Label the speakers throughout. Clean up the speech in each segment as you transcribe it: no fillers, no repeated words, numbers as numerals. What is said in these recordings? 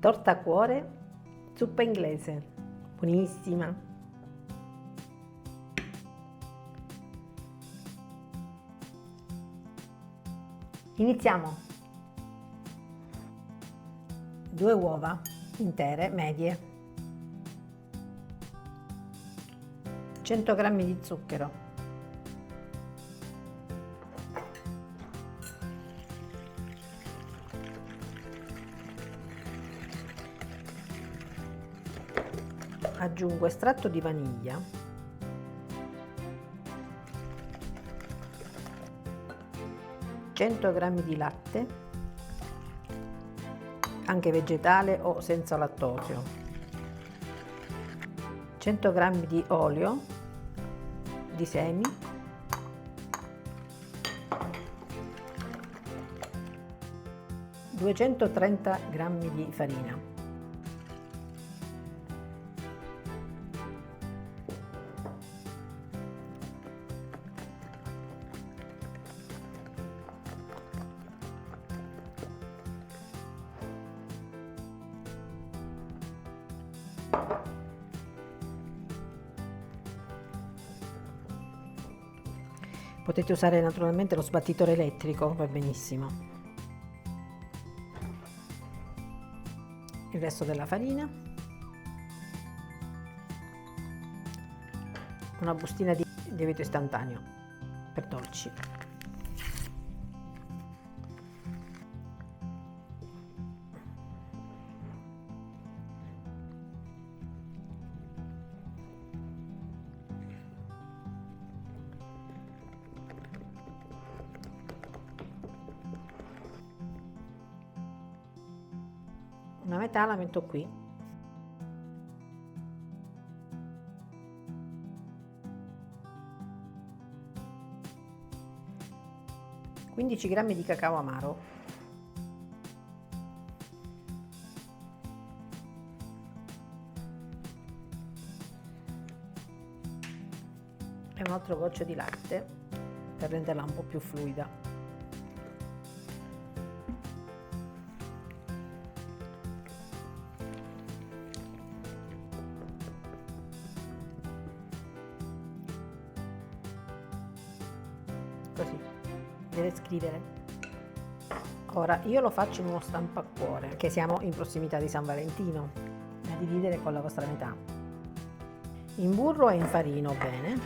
Speaker 1: Torta a cuore, zuppa inglese, buonissima. Iniziamo. 2 uova intere, medie, 100 g di zucchero, aggiungo estratto di vaniglia, g di latte, anche vegetale o senza lattosio, 100 g di olio di semi, (230 g di farina). Potete usare naturalmente lo sbattitore elettrico, va benissimo. Il resto della farina, una bustina di lievito istantaneo per dolci. Una metà la metto qui. (15 g di cacao amaro). E un altro goccio di latte per renderla un po' più fluida. Così deve scrivere. Ora io lo faccio in uno stampo a cuore, perché siamo in prossimità di San Valentino, da dividere con la vostra metà. Imburro e infarino bene.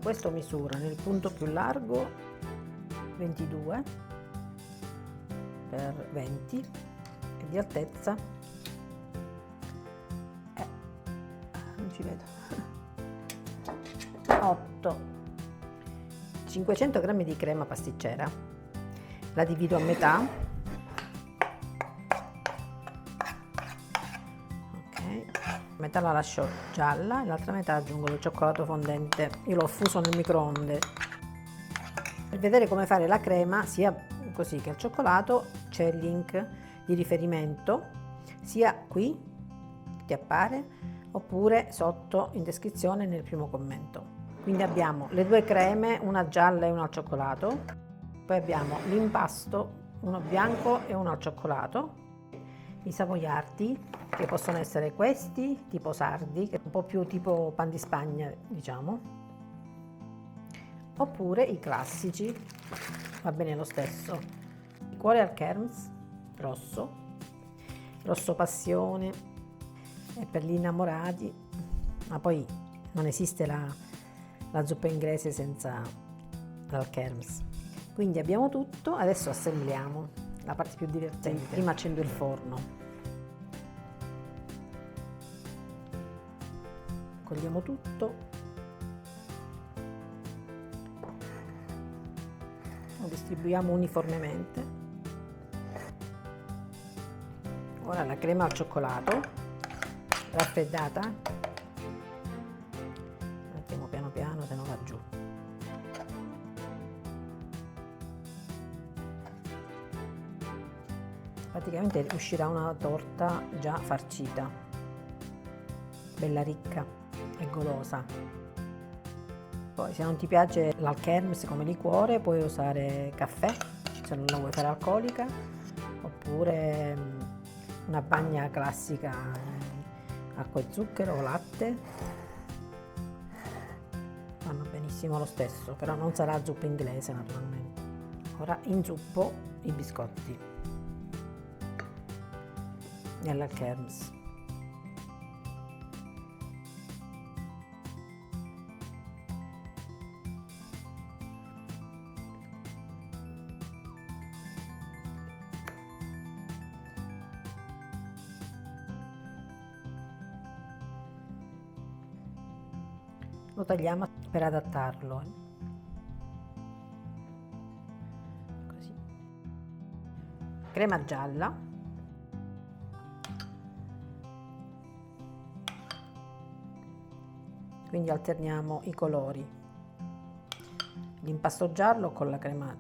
Speaker 1: Questo misura nel punto più largo 22 per 20 e di altezza non ci vedo 8. 500 g di crema pasticcera, la divido a metà, ok, metà la lascio gialla e l'altra metà aggiungo del cioccolato fondente. Io l'ho fuso nel microonde per vedere come fare la crema sia così che al cioccolato. C'è il link di riferimento sia qui che ti appare oppure sotto in descrizione nel primo commento. Quindi abbiamo le 2 creme, una gialla e una al cioccolato, poi abbiamo l'impasto, uno bianco e uno al cioccolato, i savoiardi che possono essere questi tipo sardi, che è un po' più tipo pan di Spagna diciamo, oppure i classici, va bene lo stesso. Cuore al Kermes rosso, rosso passione, è per gli innamorati, ma poi non esiste la zuppa inglese senza l'al Kermes. Quindi abbiamo tutto, adesso assembliamo, la parte più divertente. Prima accendo il forno, cogliamo tutto, lo distribuiamo uniformemente. Ora la crema al cioccolato raffreddata, mettiamo piano piano se no va giù. Praticamente uscirà una torta già farcita bella ricca e golosa. Poi se non ti piace l'Alkermes come liquore puoi usare caffè, se non la vuoi fare alcolica, oppure una bagna classica, acqua e zucchero o latte, vanno benissimo lo stesso, però non sarà zuppa inglese naturalmente. Ora inzuppo i biscotti nell'Alkermes. Lo tagliamo per adattarlo. Così. Crema gialla. Quindi alterniamo i colori. L'impasto giallo con la crema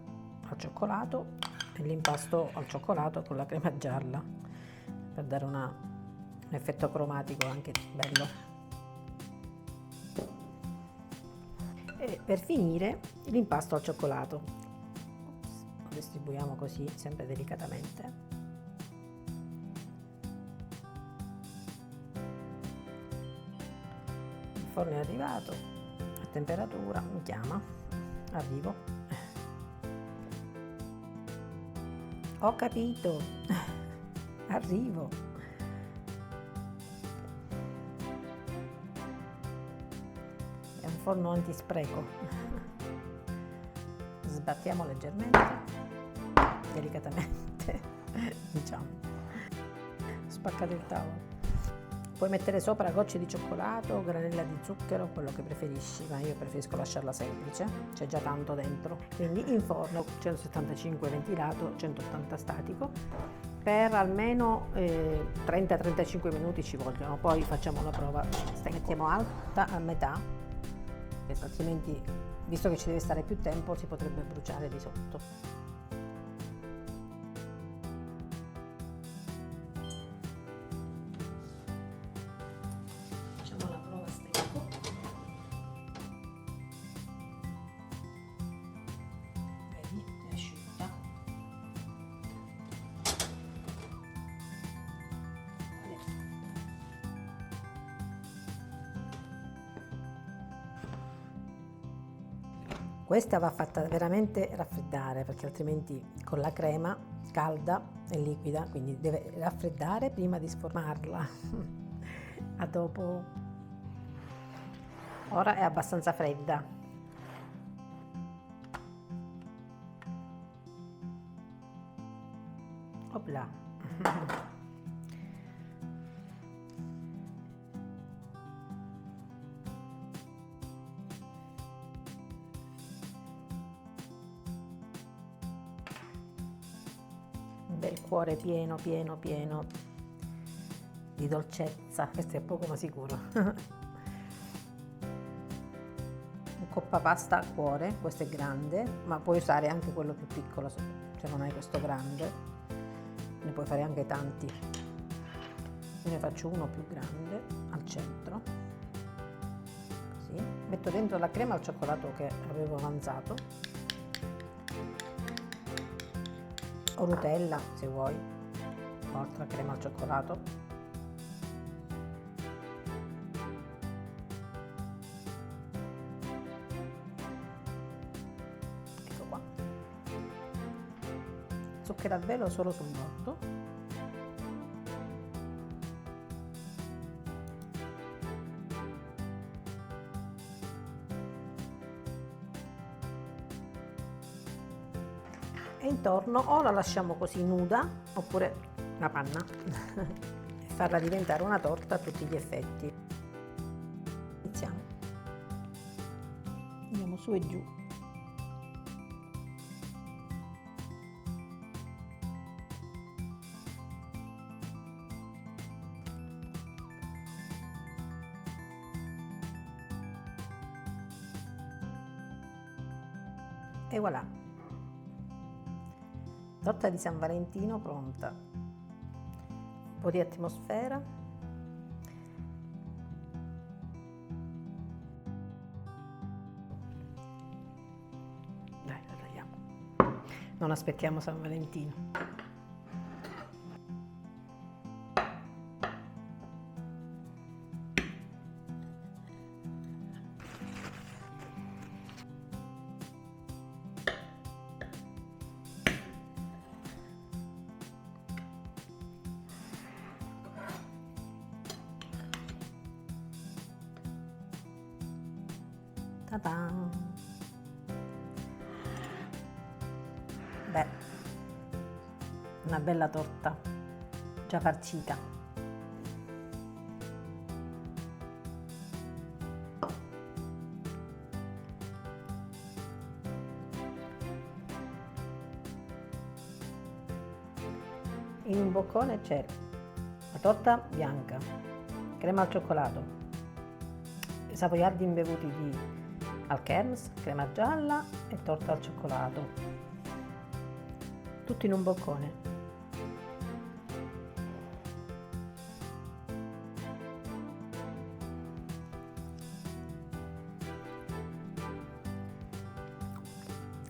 Speaker 1: al cioccolato e l'impasto al cioccolato con la crema gialla, per dare un effetto cromatico anche bello. E per finire l'impasto al cioccolato. Lo distribuiamo così, sempre delicatamente. Il forno è arrivato a temperatura, mi chiama, arrivo. Ho capito, arrivo. È un forno antispreco. Sbattiamo leggermente, delicatamente, diciamo. Spaccate il tavolo. Puoi mettere sopra gocce di cioccolato, granella di zucchero, quello che preferisci, ma io preferisco lasciarla semplice, c'è già tanto dentro. Quindi in forno 175 ventilato, 180 statico, per almeno 30-35 minuti ci vogliono. Poi facciamo la prova, mettiamo alta a metà, perché altrimenti, visto che ci deve stare più tempo, si potrebbe bruciare di sotto. Facciamo la prova a stecco. Vedi, è asciutta. Questa va fatta veramente raffreddare, perché altrimenti con la crema calda e liquida, quindi deve raffreddare prima di sformarla. A dopo. Ora è abbastanza fredda. Opla. Un bel cuore pieno, pieno, pieno di dolcezza. Questo è poco ma sicuro. Un coppa pasta a cuore, questo è grande, ma puoi usare anche quello più piccolo se non hai questo grande, ne puoi fare anche tanti. Io ne faccio uno più grande al centro, così. Metto dentro la crema al cioccolato che avevo avanzato, o Nutella se vuoi, o altra crema al cioccolato. Ecco qua. Zucchero a velo solo sul bordo. E intorno o la lasciamo così nuda oppure la panna e farla diventare una torta a tutti gli effetti. Iniziamo, andiamo su e giù. E voilà, torta di San Valentino pronta. Un po' di atmosfera, non aspettiamo San Valentino. Ta-da! Beh, una bella torta già farcita. In un boccone c'è la torta bianca, crema al cioccolato, savoiardi imbevuti di al-Kermes, crema gialla e torta al cioccolato. Tutto in un boccone.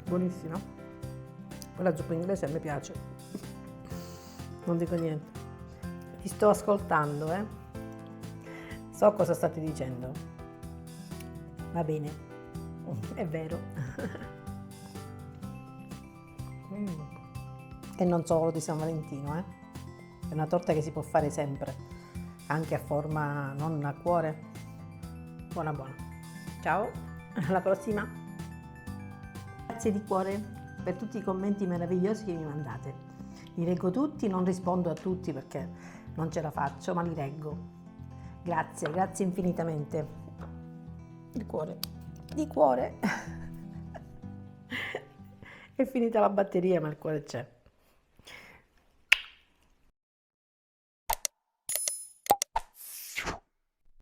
Speaker 1: Buonissima. Quella zuppa inglese a me piace. Non dico niente. Ti sto ascoltando, eh? So cosa state dicendo. Va bene. È vero. E non solo di San Valentino, eh? È una torta che si può fare sempre, anche a forma non a cuore. Buona buona. Ciao, alla prossima. Grazie di cuore per tutti i commenti meravigliosi che mi mandate. Li leggo tutti, non rispondo a tutti perché non ce la faccio, ma li leggo. Grazie, grazie infinitamente. Di cuore. Di cuore. È finita la batteria, ma il cuore c'è.